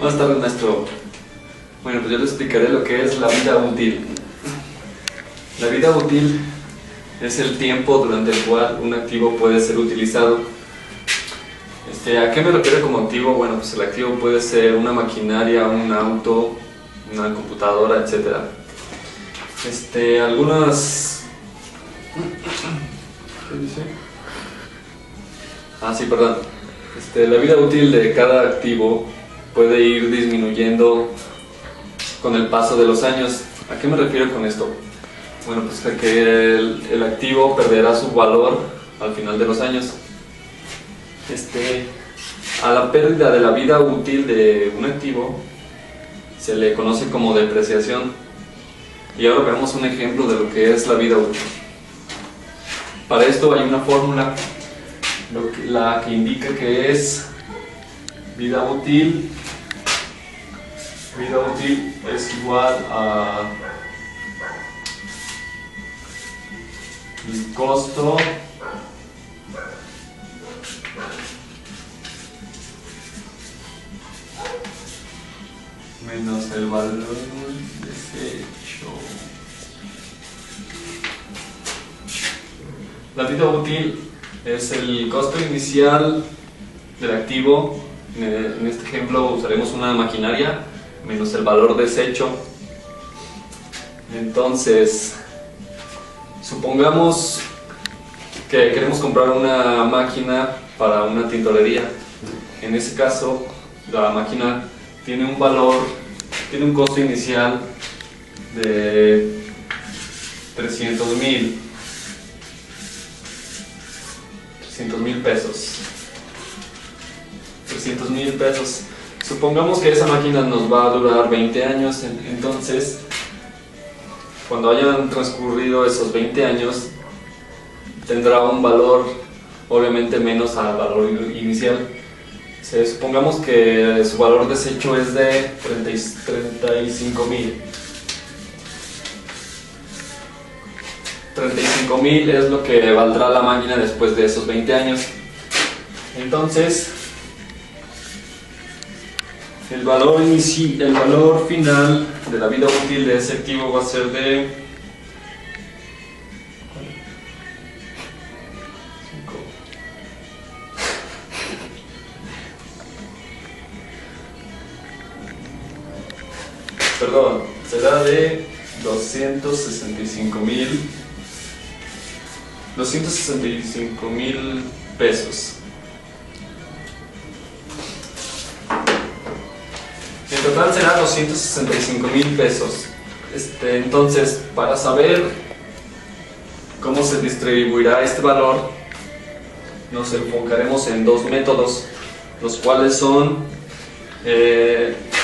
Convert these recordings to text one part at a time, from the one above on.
Buenas tardes, maestro. Bueno, pues yo le explicaré lo que es la vida útil. La vida útil es el tiempo durante el cual un activo puede ser utilizado. ¿A qué me refiero como activo? Bueno, pues el activo puede ser una maquinaria, un auto, una computadora, etc. Algunas... ¿Qué dice? Sí, perdón. La vida útil de cada activo puede ir disminuyendo con el paso de los años. ¿A qué me refiero con esto? Bueno, pues a que el activo perderá su valor al final de los años. A la pérdida de la vida útil de un activo se le conoce como depreciación. Y ahora veamos un ejemplo de lo que es la vida útil. Para esto hay una fórmula, la que indica que es vida útil es igual a el costo menos el valor desecho. La vida útil es el costo inicial del activo. En este ejemplo usaremos una maquinaria menos el valor desecho. Entonces, supongamos que queremos comprar una máquina para una tintorería. En ese caso, la máquina tiene un valor, tiene un costo inicial de 300,000 pesos. 300,000 pesos. Supongamos que esa máquina nos va a durar 20 años, entonces cuando hayan transcurrido esos 20 años tendrá un valor obviamente menos al valor inicial. Supongamos que su valor desecho es de 35,000. 35,000 es lo que valdrá la máquina después de esos 20 años. Entonces, el valor final de la vida útil de ese activo va a ser de será de 265,000 pesos. En total será 265,000 pesos. Entonces, para saber cómo se distribuirá este valor, nos enfocaremos en dos métodos, los cuales son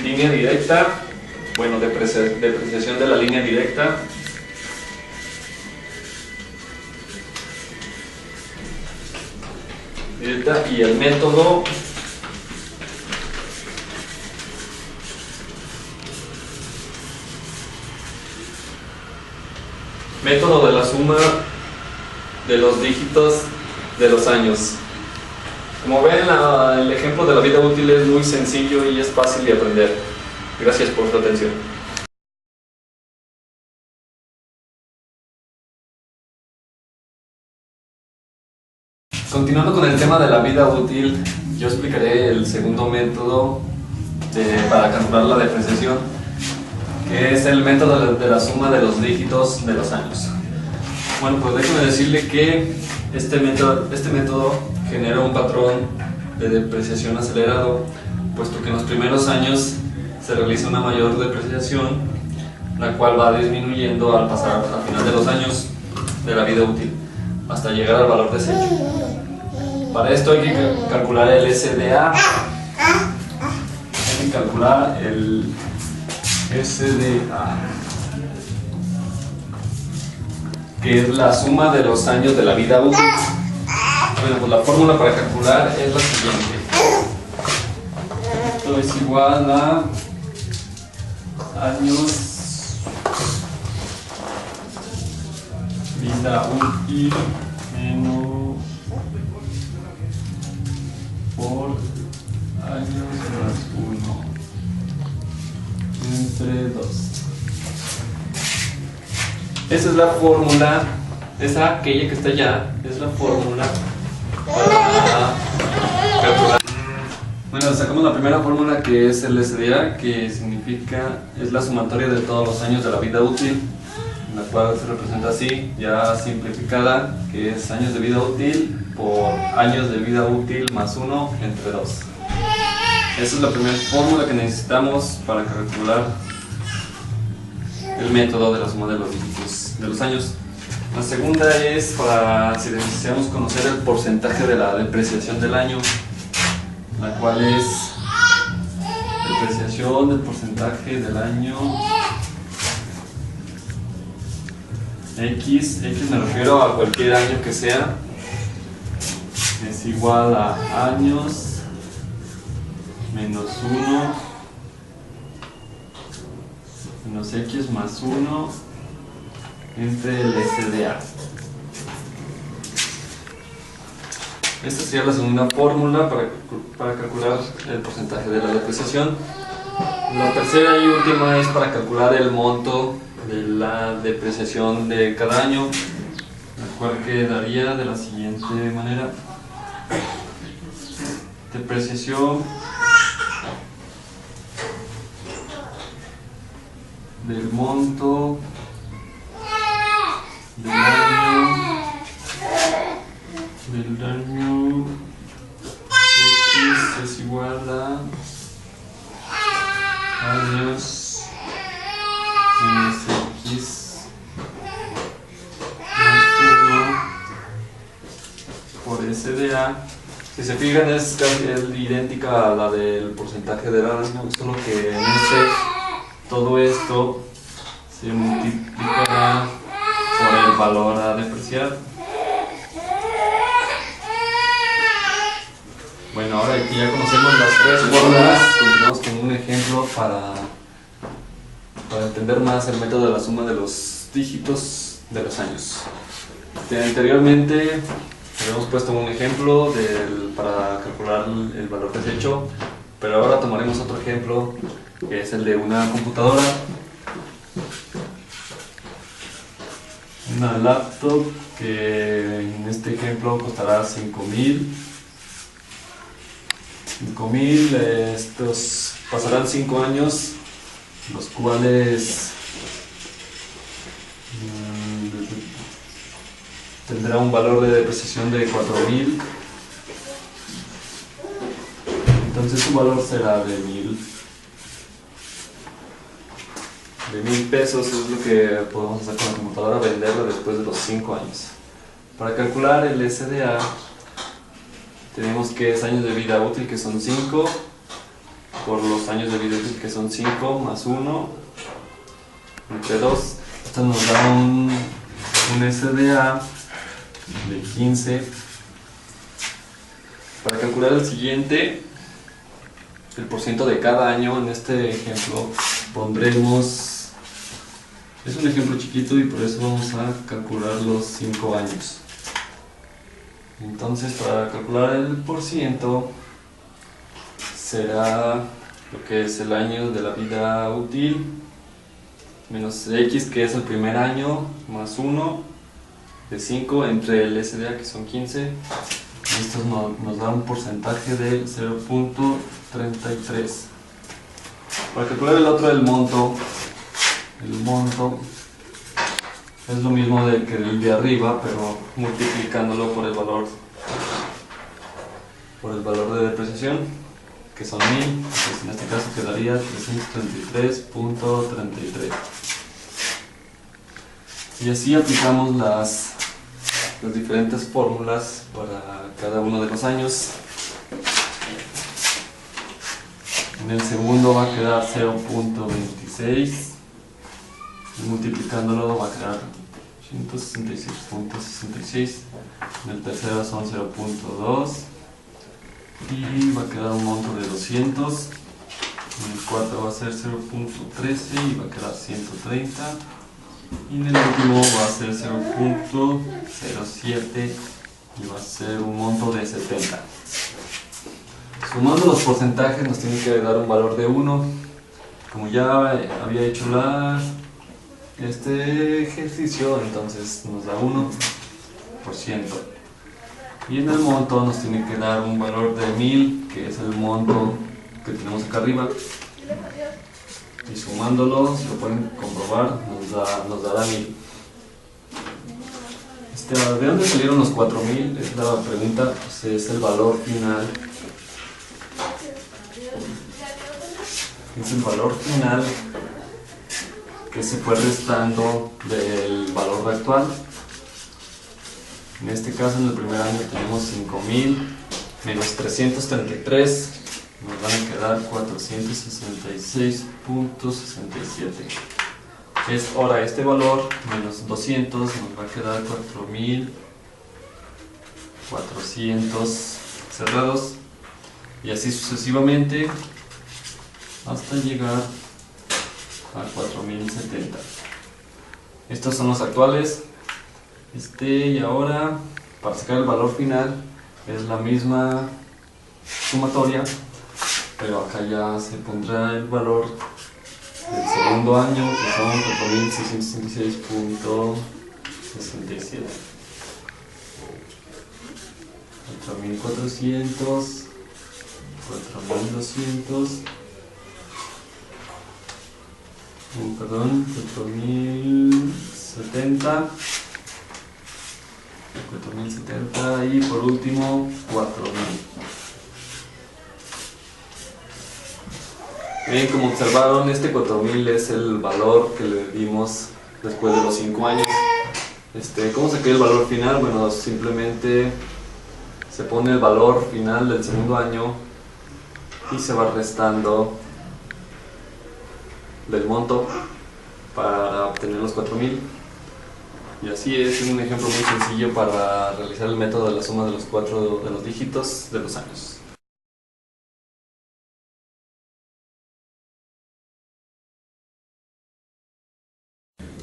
línea directa, depreciación de la línea directa, y el método de la suma de los dígitos de los años. Como ven, el ejemplo de la vida útil es muy sencillo y es fácil de aprender. Gracias por su atención. Continuando con el tema de la vida útil, yo explicaré el segundo método para calcular la depreciación, que es el método de la suma de los dígitos de los años. Bueno, pues déjeme decirle que este método genera un patrón de depreciación acelerado, puesto que en los primeros años se realiza una mayor depreciación, la cual va disminuyendo al pasar al final de los años de la vida útil, hasta llegar al valor desecho. Para esto hay que calcular el SDA. Hay que calcular el SDA, que es la suma de los años de la vida útil. Bueno, pues la fórmula para calcular es la siguiente. Esto es igual a años vida útil menos por años más 1. Esa es la fórmula, aquella que está allá, es la fórmula para calcular. Bueno, sacamos la primera fórmula, que es el SDA, que significa, es la sumatoria de todos los años de la vida útil, la cual se representa así, ya simplificada, que es años de vida útil por años de vida útil más 1 entre 2. Esa es la primera fórmula que necesitamos para calcular el método de la suma de los dígitos de los años. La segunda es para si deseamos conocer el porcentaje de la depreciación del año, la cual es depreciación del porcentaje del año X me refiero a cualquier año que sea, es igual a años menos 1 menos X más 1 entre el SDA. Esta sería la segunda fórmula para calcular el porcentaje de la depreciación. La tercera y última es para calcular el monto de la depreciación de cada año, la cual quedaría de la siguiente manera: depreciación del monto del año X es igual a años menos X más 1 por SDA. Si se fijan, es casi idéntica a la del porcentaje del año, solo que en todo esto se multiplicará por el valor a depreciar. Bueno, ahora que ya conocemos las tres fórmulas, continuamos con un ejemplo para entender más el método de la suma de los dígitos de los años. Anteriormente habíamos puesto un ejemplo para calcular el valor desecho, pero ahora tomaremos otro ejemplo, que es el de una computadora, una laptop, que en este ejemplo costará 5,000. Estos pasarán 5 años, los cuales tendrá un valor de depreciación de 4,000. Entonces su valor será de 1,000 pesos. Es lo que podemos hacer con la computadora, venderla después de los 5 años. Para calcular el SDA tenemos que es años de vida útil, que son 5, por los años de vida útil, que son 5 más 1 entre 2. Esto nos da un SDA de 15. Para calcular el siguiente, el porciento de cada año, en este ejemplo pondremos, es un ejemplo chiquito y por eso vamos a calcular los 5 años. Entonces, para calcular el porciento será lo que es el año de la vida útil menos X, que es el primer año, más 1 de 5 entre el SDA, que son 15. Esto nos da un porcentaje de 0.33. Para calcular el otro, el monto es lo mismo que el de arriba, pero multiplicándolo por el valor de depreciación, que son 1000, pues en este caso quedaría 333.33. Y así aplicamos las diferentes fórmulas para cada uno de los años. En el segundo va a quedar 0.26 y multiplicándolo va a quedar 166.66. En el tercero son 0.2 y va a quedar un monto de 200. En el cuarto va a ser 0.13 y va a quedar 130. Y en el último va a ser 0.07 y va a ser un monto de 70. Sumando los porcentajes nos tiene que dar un valor de 1. Como ya había hecho la este ejercicio entonces nos da 1%. Y en el monto nos tiene que dar un valor de 1000, que es el monto que tenemos acá arriba. Y sumándolo, si lo pueden comprobar, nos dará 1000. ¿De dónde salieron los 4000? Es la pregunta, pues es el valor final. Es el valor final que se fue restando del valor actual. En este caso, en el primer año tenemos 5000 menos 333, nos van a quedar 466.67. Ahora este valor menos 200 nos va a quedar 4400 cerrados, y así sucesivamente hasta llegar a 4070. Estos son los actuales. Y ahora, para sacar el valor final, es la misma sumatoria, pero acá ya se pondrá el valor del segundo año, que son 4666.67. 4400, 4200, perdón, 4070, y por último 4000. Bien, como observaron, este 4000 es el valor que le dimos después de los 5 años. ¿Cómo se crea el valor final? Bueno, simplemente se pone el valor final del segundo año y se va restando del monto para obtener los 4000. Y así es un ejemplo muy sencillo para realizar el método de la suma de los dígitos de los años.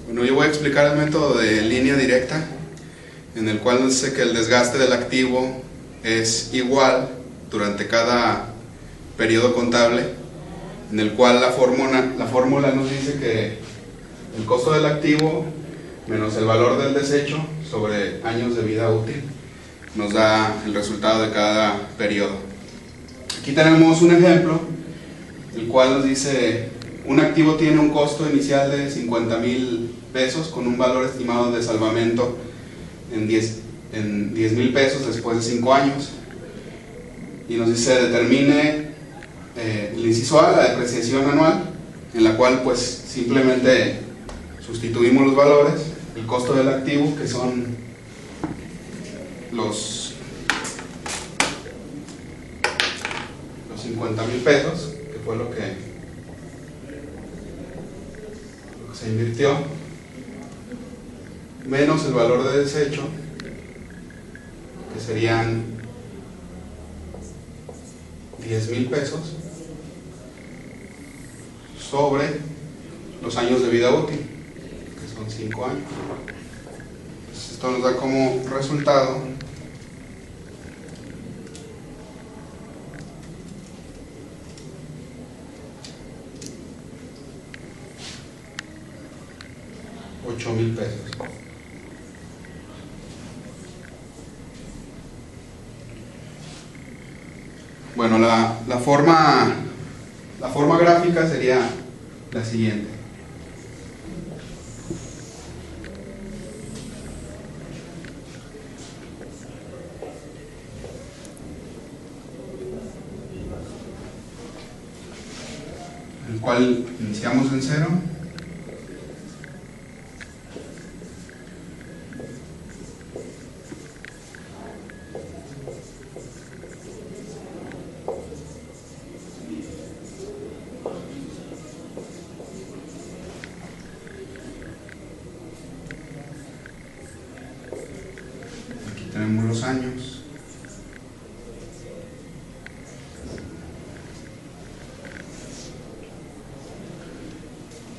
Bueno, yo voy a explicar el método de línea directa, en el cual nos dice que el desgaste del activo es igual durante cada periodo contable, en el cual la fórmula nos dice que el costo del activo menos el valor del desecho sobre años de vida útil nos da el resultado de cada periodo. Aquí tenemos un ejemplo, el cual nos dice: un activo tiene un costo inicial de 50,000 pesos con un valor estimado de salvamento en 10,000 pesos después de 5 años. Y nos dice: determine el inciso A, la depreciación anual, en la cual pues simplemente sustituimos los valores, el costo del activo, que son los 50,000 pesos, que fue lo que se invirtió, menos el valor de desecho, que serían 10,000 pesos, sobre los años de vida útil, que son 5 años. Entonces, esto nos da como resultado $8,000 pesos. Bueno, la forma gráfica sería la siguiente. El cual iniciamos en 0. Tenemos los años.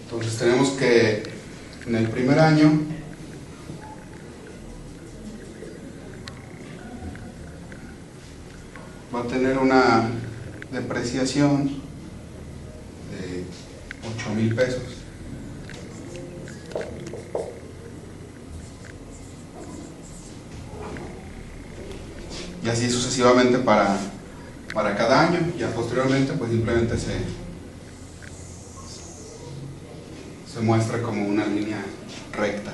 Entonces tenemos que en el primer año va a tener una depreciación de $8,000 pesos. y así sucesivamente para cada año. Ya posteriormente pues simplemente se muestra como una línea recta.